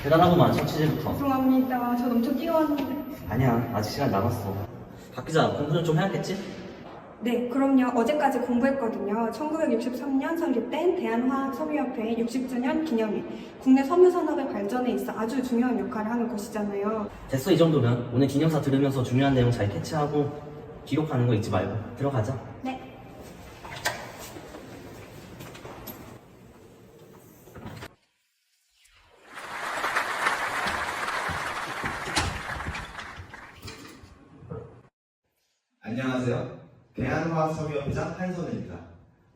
대단하구만, 첫 취재부터. 죄송합니다. 전 엄청 뛰어왔는데. 아니야, 아직 시간 남았어. 박 기자, 공부는 좀 해야겠지? 네, 그럼요. 어제까지 공부했거든요. 1963년 설립된 대한화학섬유협회 60주년 기념일. 국내 섬유산업의 발전에 있어 아주 중요한 역할을 하는 곳이잖아요. 됐어, 이 정도면. 오늘 기념사 들으면서 중요한 내용 잘 캐치하고 기록하는 거 잊지 말고 들어가자. 네. 안녕하세요. 대한화학섬유협회장 한선우입니다.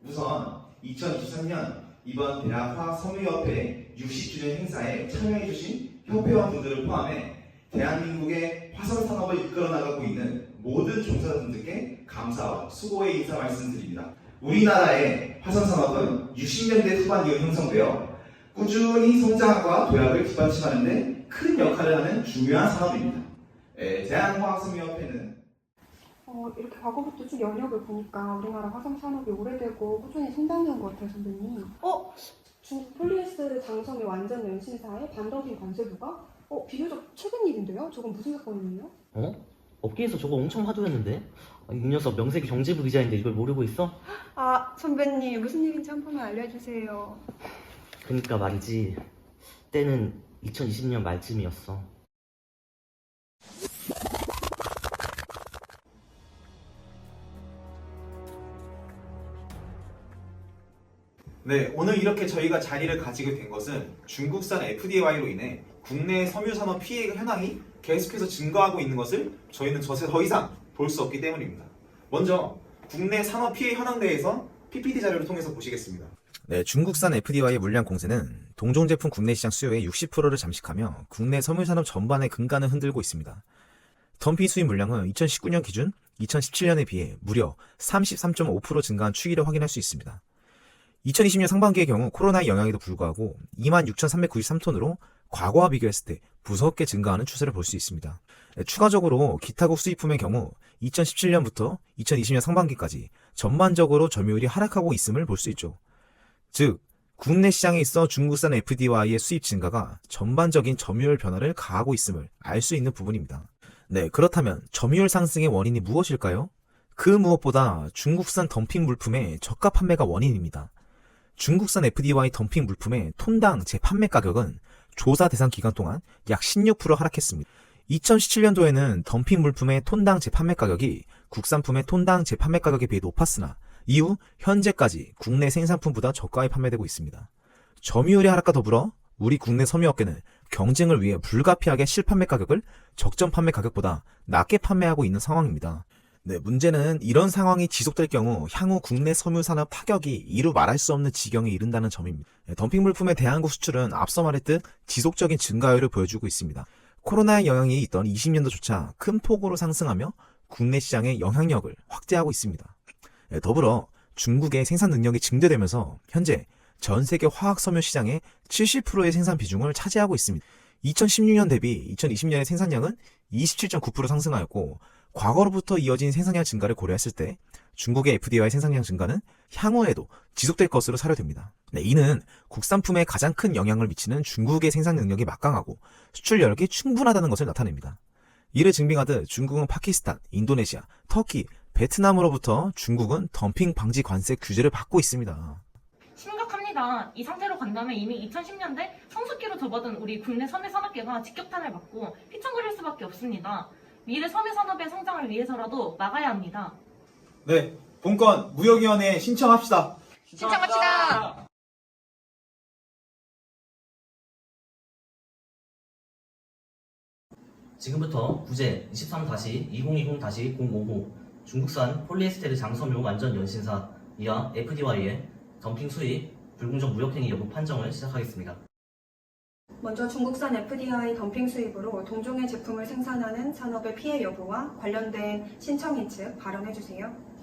우선 2023년 이번 대한화학섬유협회 60주년 행사에 참여해주신 협회원분들을 포함해 대한민국의 화성산업을 이끌어 나가고 있는 모든 종사자분들께 감사와 수고의 인사 말씀드립니다. 우리나라의 화성산업은 60년대 후반 이후 형성되어 꾸준히 성장과 도약을 뒷받침하는 데 큰 역할을 하는 중요한 산업입니다. 대한화학섬유협회는 이렇게 과거부터 쭉 연력을 보니까 우리나라 화성산업이 오래되고 꾸준히 성장한 것 같아요, 선배님. 중국 폴리에스테르 장섬유 완전 연신사의 반덤핑 관세부가? 비교적 최근 일인데요? 저건 무슨 사건이에요? 업계에서 저거 엄청 화두였는데? 이 녀석 명색이 경제부 기자인데 이걸 모르고 있어? 선배님 무슨 일인지 한 번만 알려주세요. 그니까 말이지. 때는 2020년 말쯤이었어. 네, 오늘 이렇게 저희가 자리를 가지게 된 것은 중국산 FDI로 인해 국내 섬유산업 피해 현황이 계속해서 증가하고 있는 것을 저희는 더 이상 볼 수 없기 때문입니다. 먼저 국내 산업 피해 현황 대해서 PPT 자료를 통해서 보시겠습니다. 네, 중국산 FDI의 물량 공세는 동종 제품 국내 시장 수요의 60%를 잠식하며 국내 섬유산업 전반의 근간을 흔들고 있습니다. 덤핑 수입 물량은 2019년 기준 2017년에 비해 무려 33.5% 증가한 추이를 확인할 수 있습니다. 2020년 상반기의 경우 코로나의 영향에도 불구하고 26,393톤으로 과거와 비교했을 때 무섭게 증가하는 추세를 볼 수 있습니다. 추가적으로 기타국 수입품의 경우 2017년부터 2020년 상반기까지 전반적으로 점유율이 하락하고 있음을 볼 수 있죠. 즉, 국내 시장에 있어 중국산 FDI의 수입 증가가 전반적인 점유율 변화를 가하고 있음을 알 수 있는 부분입니다. 네, 그렇다면 점유율 상승의 원인이 무엇일까요? 그 무엇보다 중국산 덤핑 물품의 저가 판매가 원인입니다. 중국산 FDI 덤핑 물품의 톤당 재판매 가격은 조사 대상 기간 동안 약 16% 하락했습니다. 2017년도에는 덤핑 물품의 톤당 재판매 가격이 국산품의 톤당 재판매 가격에 비해 높았으나 이후 현재까지 국내 생산품보다 저가에 판매되고 있습니다. 점유율의 하락과 더불어 우리 국내 섬유업계는 경쟁을 위해 불가피하게 실판매 가격을 적정 판매 가격보다 낮게 판매하고 있는 상황입니다. 네, 문제는 이런 상황이 지속될 경우 향후 국내 섬유산업 타격이 이루 말할 수 없는 지경에 이른다는 점입니다. 덤핑 물품의 대한민국 수출은 앞서 말했듯 지속적인 증가율을 보여주고 있습니다. 코로나의 영향이 있던 20년도조차 큰 폭으로 상승하며 국내 시장의 영향력을 확대하고 있습니다. 더불어 중국의 생산 능력이 증대되면서 현재 전 세계 화학섬유 시장의 70%의 생산 비중을 차지하고 있습니다. 2016년 대비 2020년의 생산량은 27.9% 상승하였고 과거로부터 이어진 생산량 증가를 고려했을 때 중국의 FDI 생산량 증가는 향후에도 지속될 것으로 사료됩니다. 네, 이는 국산품에 가장 큰 영향을 미치는 중국의 생산 능력이 막강하고 수출 여력이 충분하다는 것을 나타냅니다. 이를 증빙하듯 중국은 파키스탄, 인도네시아, 터키, 베트남으로부터 중국은 덤핑 방지 관세 규제를 받고 있습니다. 심각합니다. 이 상태로 간다면 이미 2010년대 성숙기로 접어든 우리 국내 섬유산업계가 직격탄을 맞고 휘청거릴 수밖에 없습니다. 미래 섬유산업의 성장을 위해서라도 막아야 합니다. 네, 본건 무역위원회에 신청합시다. 신청합시다. 지금부터 부제 23-2020-055 중국산 폴리에스테르 장섬유 완전 연신사 이하 FDI의 덤핑 수입, 불공정 무역행위 여부 판정을 시작하겠습니다. 먼저 중국산 FDI 덤핑 수입으로 동종의 제품을 생산하는 산업의 피해 여부와 관련된 신청인 측 발언해주세요.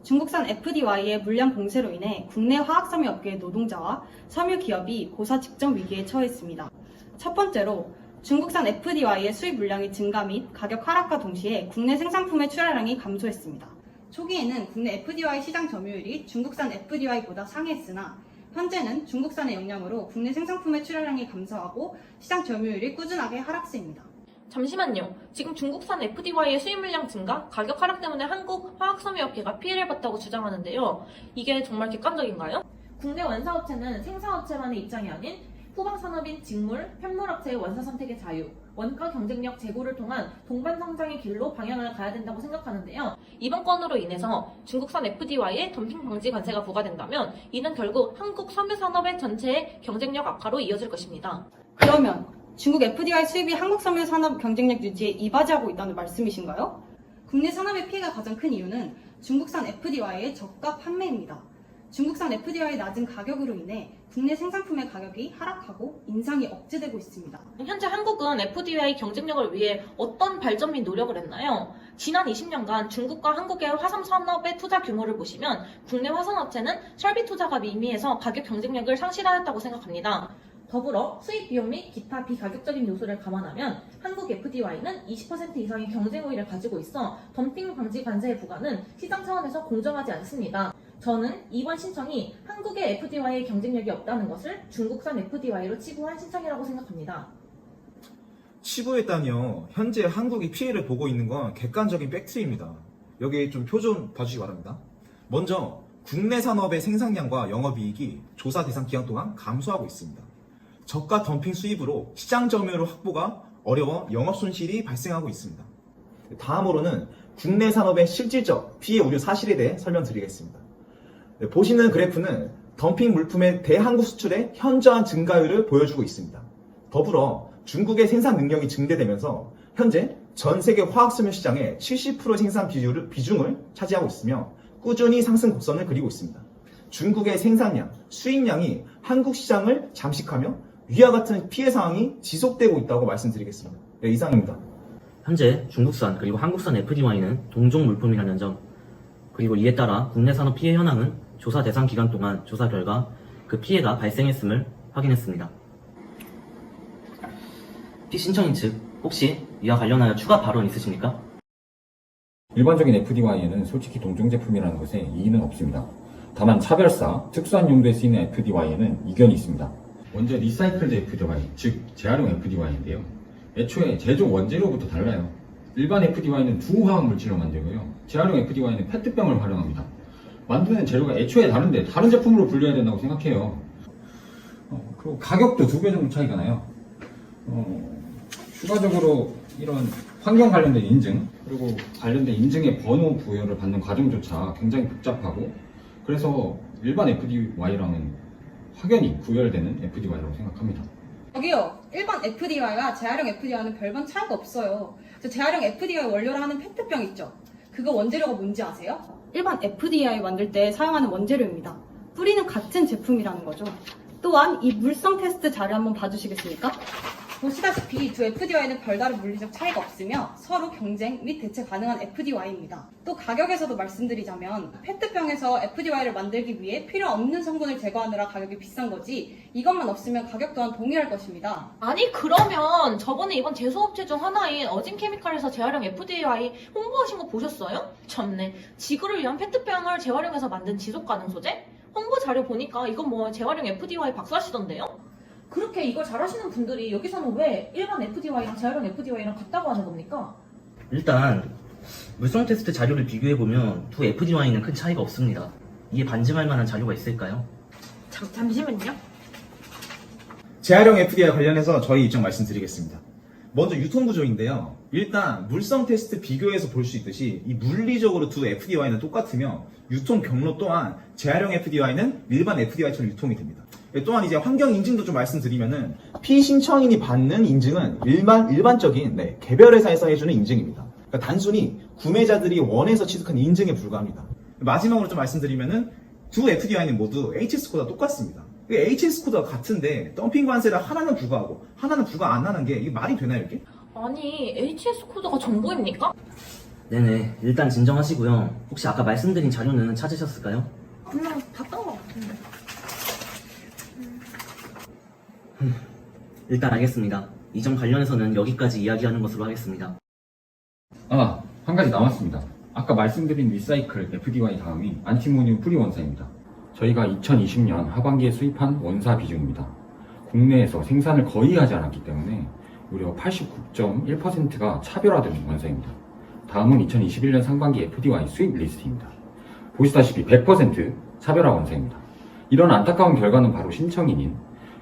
중국산 FDI의 물량 공세로 인해 국내 화학섬유 업계의 노동자와 섬유 기업이 고사 직전 위기에 처했습니다. 첫 번째로 중국산 FDI의 수입 물량이 증가 및 가격 하락과 동시에 국내 생산품의 출하량이 감소했습니다. 초기에는 국내 FDI 시장 점유율이 중국산 FDI보다 상회했으나 현재는 중국산의 영향으로 국내 생산품의 출하량이 감소하고 시장 점유율이 꾸준하게 하락세입니다. 잠시만요. 지금 중국산 FDY의 수입 물량 증가, 가격 하락 때문에 한국 화학섬유업계가 피해를 봤다고 주장하는데요. 이게 정말 객관적인가요? 국내 원사업체는 생산업체만의 입장이 아닌 후방산업인 직물, 편물업체의 원사 선택의 자유, 원가 경쟁력 제고를 통한 동반 성장의 길로 방향을 가야 된다고 생각하는데요. 이번 건으로 인해서 중국산 FDY에 덤핑 방지 관세가 부과된다면 이는 결국 한국 섬유산업의 전체의 경쟁력 악화로 이어질 것입니다. 그러면 중국 FDI 수입이 한국 섬유 산업 경쟁력 유지에 이바지하고 있다는 말씀이신가요? 국내 산업의 피해가 가장 큰 이유는 중국산 FDI의 저가 판매입니다. 중국산 FDI의 낮은 가격으로 인해 국내 생산품의 가격이 하락하고 인상이 억제되고 있습니다. 현재 한국은 FDI 경쟁력을 위해 어떤 발전 및 노력을 했나요? 지난 20년간 중국과 한국의 화섬 산업의 투자 규모를 보시면 국내 화산업체는 설비 투자가 미미해서 가격 경쟁력을 상실하였다고 생각합니다. 더불어 수입 비용 및 기타 비가격적인 요소를 감안하면 한국 FDY는 20% 이상의 경쟁 우위를 가지고 있어 덤핑 방지 관세의 부과는 시장 차원에서 공정하지 않습니다. 저는 이번 신청이 한국의 FDY의 경쟁력이 없다는 것을 중국산 FDY로 치부한 신청이라고 생각합니다. 치부했다니요. 현재 한국이 피해를 보고 있는 건 객관적인 팩트입니다. 여기 좀 표 좀 봐주시기 바랍니다. 먼저 국내 산업의 생산량과 영업이익이 조사 대상 기간 동안 감소하고 있습니다. 저가 덤핑 수입으로 시장 점유율 확보가 어려워 영업 손실이 발생하고 있습니다. 다음으로는 국내 산업의 실질적 피해 우려 사실에 대해 설명드리겠습니다. 보시는 그래프는 덤핑 물품의 대한국 수출의 현저한 증가율을 보여주고 있습니다. 더불어 중국의 생산 능력이 증대되면서 현재 전 세계 화학섬유 시장의 70% 생산 비중을 차지하고 있으며 꾸준히 상승 곡선을 그리고 있습니다. 중국의 생산량, 수입량이 한국 시장을 잠식하며 위와 같은 피해 상황이 지속되고 있다고 말씀드리겠습니다. 네, 이상입니다. 현재 중국산 그리고 한국산 FDY는 동종 물품이라는 점, 그리고 이에 따라 국내 산업 피해 현황은 조사 대상 기간 동안 조사 결과 그 피해가 발생했음을 확인했습니다. 피신청인 측 혹시 이와 관련하여 추가 발언 있으십니까? 일반적인 FDY에는 솔직히 동종 제품이라는 것에 이의는 없습니다. 다만 차별사, 특수한 용도에 쓰이는 FDY에는 이견이 있습니다. 먼저 리사이클드 FDY, 즉 재활용 FDY인데요. 애초에 제조 원재료부터 달라요. 일반 FDY는 두 화학 물질로 만들고요. 재활용 FDY는 페트병을 활용합니다. 만드는 재료가 애초에 다른데 다른 제품으로 분류해야 된다고 생각해요. 그리고 가격도 2배 정도 차이가 나요. 추가적으로 이런 환경 관련된 인증, 그리고 관련된 인증의 번호 부여를 받는 과정조차 굉장히 복잡하고, 그래서 일반 FDY랑은 확연히 구별되는 FDY라고 생각합니다. 저기요, 일반 FDI와 재활용 FDI와는 별반 차이가 없어요. 저 재활용 FDI 원료로 하는 페트병 있죠? 그거 원재료가 뭔지 아세요? 일반 FDI 만들 때 사용하는 원재료입니다. 뿌리는 같은 제품이라는 거죠. 또한 이 물성 테스트 자료 한번 봐주시겠습니까? 보시다시피 두 FDY는 별다른 물리적 차이가 없으며 서로 경쟁 및 대체 가능한 FDY입니다. 또 가격에서도 말씀드리자면 페트병에서 FDY를 만들기 위해 필요 없는 성분을 제거하느라 가격이 비싼 거지, 이것만 없으면 가격 또한 동일할 것입니다. 아니 그러면 저번에 이번 제조업체 중 하나인 어진케미칼에서 재활용 FDY 홍보하신 거 보셨어요? 참네. 지구를 위한 페트병을 재활용해서 만든 지속가능 소재? 홍보 자료 보니까 이건 뭐 재활용 FDY 박사시던데요? 그렇게 이걸 잘하시는 분들이 여기서는 왜 일반 FDY랑 재활용 FDY랑 같다고 하는 겁니까? 일단 물성 테스트 자료를 비교해보면 두 FDY는 큰 차이가 없습니다. 이에 반증할 만한 자료가 있을까요? 잠시만요. 재활용 FDI 관련해서 저희 입장 말씀드리겠습니다. 먼저 유통구조인데요. 일단 물성 테스트 비교해서 볼 수 있듯이 이 물리적으로 두 FDY는 똑같으며 유통 경로 또한 재활용 FDY는 일반 FDY처럼 유통이 됩니다. 또한 이제 환경 인증도 좀 말씀드리면은 피신청인이 받는 인증은 일반적인 개별 회사에서 해주는 인증입니다. 그러니까 단순히 구매자들이 원해서 취득한 인증에 불과합니다. 마지막으로 좀 말씀드리면은 두 FDI는 모두 HS 코드가 똑같습니다. HS 코드가 같은데 덤핑 관세를 하나는 부과하고 하나는 부과 안 하는 게 이게 말이 되나요, 이게? 아니 HS 코드가 정보입니까? 네네, 일단 진정하시고요. 혹시 아까 말씀드린 자료는 찾으셨을까요? 분명 봤던 것 같은데. 일단 알겠습니다. 이 점 관련해서는 여기까지 이야기하는 것으로 하겠습니다. 한 가지 남았습니다. 아까 말씀드린 리사이클 FDY 다음이 안티모늄 프리 원사입니다. 저희가 2020년 하반기에 수입한 원사 비중입니다. 국내에서 생산을 거의 하지 않았기 때문에 무려 89.1%가 차별화된 원사입니다. 다음은 2021년 상반기 FDY 수입 리스트입니다. 보시다시피 100% 차별화 원사입니다. 이런 안타까운 결과는 바로 신청인인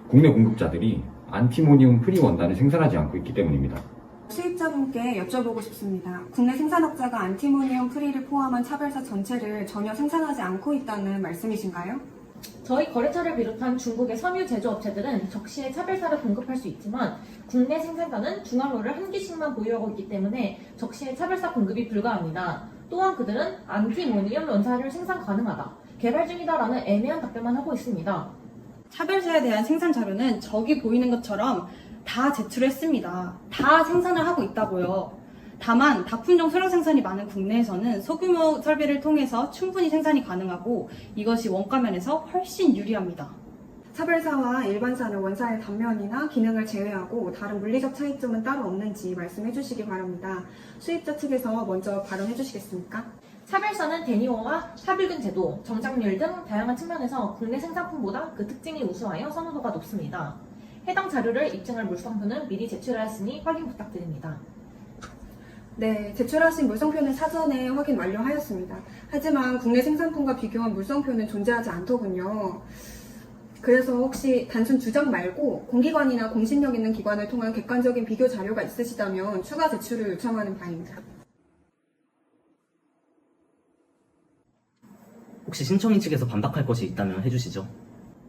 국내 공급자들이 안티모니움 프리 원단을 생산하지 않고 있기 때문입니다. 수입자분께 여쭤보고 싶습니다. 국내 생산업자가 안티모니움 프리를 포함한 차별사 전체를 전혀 생산하지 않고 있다는 말씀이신가요? 저희 거래처를 비롯한 중국의 섬유 제조업체들은 적시에 차별사를 공급할 수 있지만 국내 생산자는 중화로를 한 개씩만 보유하고 있기 때문에 적시에 차별사 공급이 불가합니다. 또한 그들은 안티모니움 원사를 생산 가능하다, 개발 중이다라는 애매한 답변만 하고 있습니다. 차별사에 대한 생산 자료는 저기 보이는 것처럼 다 제출했습니다. 다 생산을 하고 있다고요. 다만 다품종 소량 생산이 많은 국내에서는 소규모 설비를 통해서 충분히 생산이 가능하고 이것이 원가면에서 훨씬 유리합니다. 차별사와 일반사는 원사의 단면이나 기능을 제외하고 다른 물리적 차이점은 따로 없는지 말씀해 주시기 바랍니다. 수입자 측에서 먼저 발언해 주시겠습니까? 차별사는 데니워와 삽입근 제도, 정착률 등 다양한 측면에서 국내 생산품보다 그 특징이 우수하여 선호도가 높습니다. 해당 자료를 입증할 물성표는 미리 제출하였으니 확인 부탁드립니다. 네, 제출하신 물성표는 사전에 확인 완료하였습니다. 하지만 국내 생산품과 비교한 물성표는 존재하지 않더군요. 그래서 혹시 단순 주장 말고 공기관이나 공신력 있는 기관을 통한 객관적인 비교 자료가 있으시다면 추가 제출을 요청하는 바입니다. 혹시 신청인 측에서 반박할 것이 있다면 해주시죠.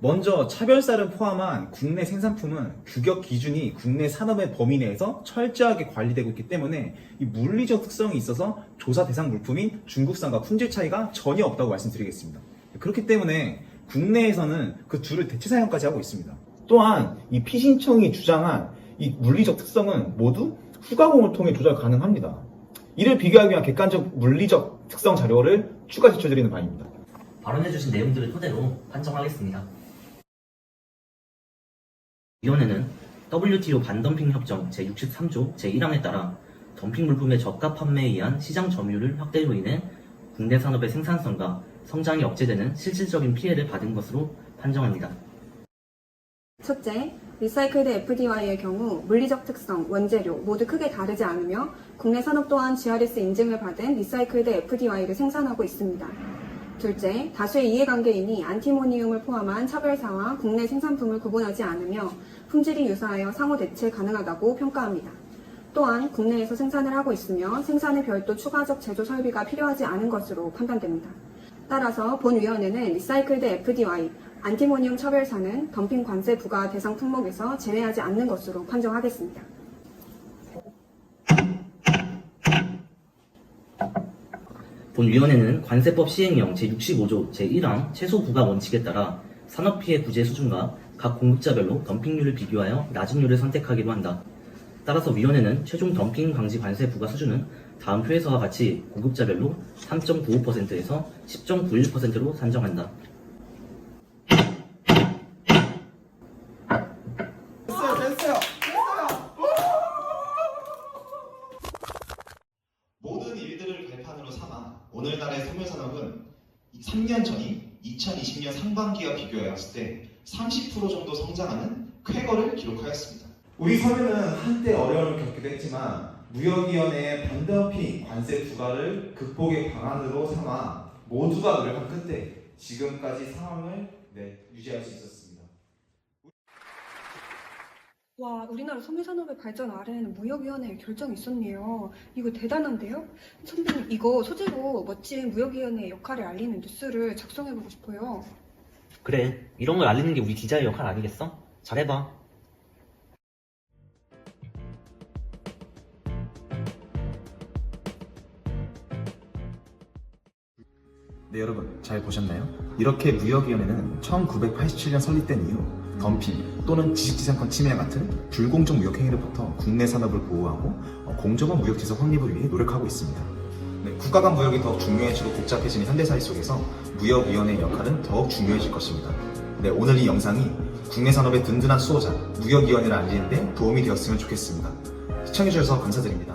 먼저 차별사를 포함한 국내 생산품은 규격 기준이 국내 산업의 범위 내에서 철저하게 관리되고 있기 때문에 이 물리적 특성이 있어서 조사 대상 물품인 중국산과 품질 차이가 전혀 없다고 말씀드리겠습니다. 그렇기 때문에 국내에서는 그 둘을 대체 사용까지 하고 있습니다. 또한 이 피신청이 주장한 이 물리적 특성은 모두 후가공을 통해 조절 가능합니다. 이를 비교하기 위한 객관적 물리적 특성 자료를 추가 제출드리는 바입니다. 발언해주신 내용들을 토대로 판정하겠습니다. 위원회는 WTO 반덤핑 협정 제63조 제1항에 따라 덤핑 물품의 저가 판매에 의한 시장 점유율 확대로 인해 국내 산업의 생산성과 성장이 억제되는 실질적인 피해를 받은 것으로 판정합니다. 첫째, 리사이클드 FDY의 경우 물리적 특성, 원재료 모두 크게 다르지 않으며 국내 산업 또한 GRS 인증을 받은 리사이클드 FDY를 생산하고 있습니다. 둘째, 다수의 이해관계인이 안티모니움을 포함한 차별사와 국내 생산품을 구분하지 않으며 품질이 유사하여 상호 대체 가능하다고 평가합니다. 또한 국내에서 생산을 하고 있으며 생산에 별도 추가적 제조 설비가 필요하지 않은 것으로 판단됩니다. 따라서 본위원회는 리사이클드 FDY, 안티모니움 차별사는 덤핑 관세 부과 대상 품목에서 제외하지 않는 것으로 판정하겠습니다. 본위원회는 관세법 시행령 제65조 제1항 최소 부가 원칙에 따라 산업피해 구제 수준과 각 공급자별로 덤핑률을 비교하여 낮은 률을 선택하기로 한다. 따라서 위원회는 최종 덤핑 방지 관세 부과 수준은 다음 표에서와 같이 공급자별로 3.95%에서 10.91%로 산정한다. 모든 일들을 발판으로 삼아 오늘날의 섬유산업은 3년 전인 2020년 상반기와 비교해봤을 때 30% 정도 성장하는 쾌거를 기록하였습니다. 우리 섬유는 한때 어려움을 겪기도 했지만 무역위원회의 반덤핑 관세 부과를 극복의 방안으로 삼아 모두가 노력한 끝에 지금까지 상황을 유지할 수 있었습니다. 와, 우리나라 섬유산업의 발전 아래에는 무역위원회의 결정이 있었네요. 이거 대단한데요? 선배님, 이거 소재로 멋진 무역위원회의 역할을 알리는 뉴스를 작성해보고 싶어요. 그래, 이런 걸 알리는 게 우리 기자의 역할 아니겠어? 잘해봐. 네, 여러분 잘 보셨나요? 이렇게 무역위원회는 1987년 설립된 이후 덤핑 또는 지식재산권 침해 같은 불공정 무역 행위로부터 국내 산업을 보호하고 공정한 무역지수 확립을 위해 노력하고 있습니다. 네, 국가 간 무역이 더욱 중요해지고 복잡해지는 현대사회 속에서 무역위원회의 역할은 더욱 중요해질 것입니다. 네, 오늘 이 영상이 국내 산업의 든든한 수호자 무역위원회를 알리는 데 도움이 되었으면 좋겠습니다. 시청해주셔서 감사드립니다.